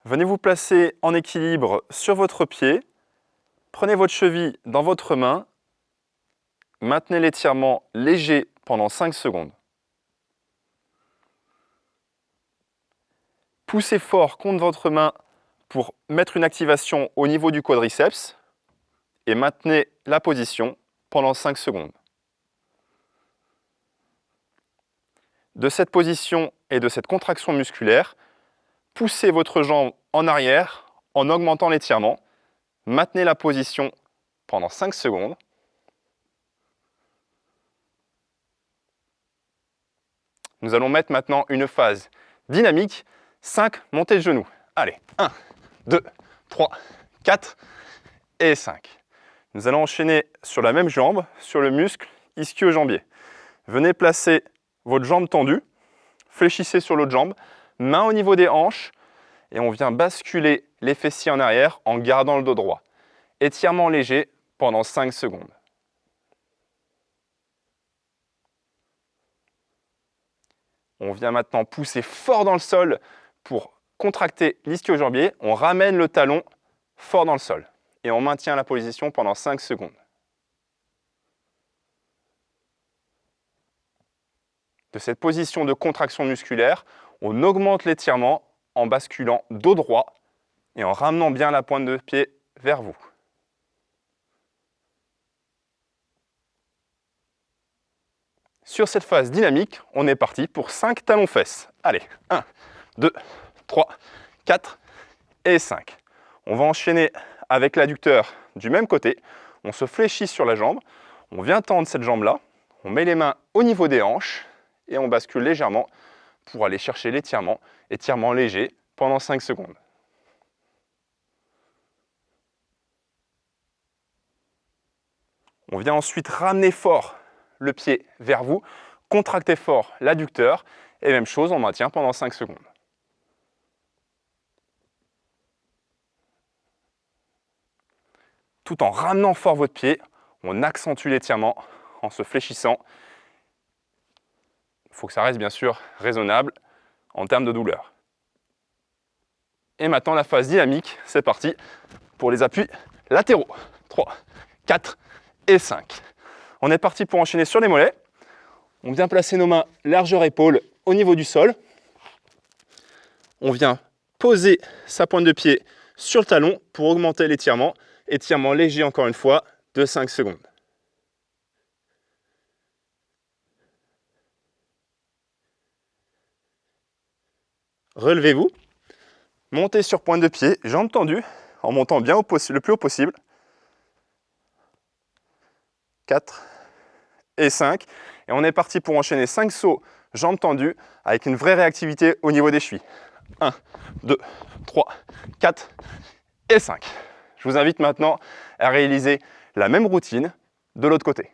Venez vous placer en équilibre sur votre pied. Prenez votre cheville dans votre main. Maintenez l'étirement léger pendant 5 secondes. Poussez fort contre votre main pour mettre une activation au niveau du quadriceps et maintenez la position pendant 5 secondes. De cette position et de cette contraction musculaire, poussez votre jambe en arrière en augmentant l'étirement. Maintenez la position pendant 5 secondes. Nous allons mettre maintenant une phase dynamique. 5 montées de genoux. Allez, 1, 2, 3, 4 et 5. Nous allons enchaîner sur la même jambe, sur le muscle ischio-jambier. Venez placer votre jambe tendue, fléchissez sur l'autre jambe, main au niveau des hanches et on vient basculer les fessiers en arrière en gardant le dos droit. Étirement léger pendant 5 secondes. On vient maintenant pousser fort dans le sol pour contracter l'ischio-jambier. On ramène le talon fort dans le sol et on maintient la position pendant 5 secondes. De cette position de contraction musculaire, on augmente l'étirement en basculant dos droit et en ramenant bien la pointe de pied vers vous. Sur cette phase dynamique, on est parti pour 5 talons-fesses. Allez, 1, 2, 3, 4 et 5. On va enchaîner avec l'adducteur du même côté. On se fléchit sur la jambe. On vient tendre cette jambe-là. On met les mains au niveau des hanches et on bascule légèrement pour aller chercher l'étirement. Étirement léger pendant 5 secondes. On vient ensuite ramener fort le pied vers vous, contractez fort l'adducteur et même chose, on maintient pendant 5 secondes. Tout en ramenant fort votre pied, on accentue l'étirement en se fléchissant. Il faut que ça reste bien sûr raisonnable en termes de douleur. Et maintenant la phase dynamique, c'est parti pour les appuis latéraux. 3, 4 et 5. On est parti pour enchaîner sur les mollets. On vient placer nos mains largeur épaule au niveau du sol. On vient poser sa pointe de pied sur le talon pour augmenter l'étirement. Étirement léger encore une fois de 5 secondes. Relevez-vous. Montez sur pointe de pied, jambes tendues, en montant bien le plus haut possible. 4 et 5. Et on est parti pour enchaîner 5 sauts, jambes tendues, avec une vraie réactivité au niveau des chevilles. 1, 2, 3, 4 et 5. Je vous invite maintenant à réaliser la même routine de l'autre côté.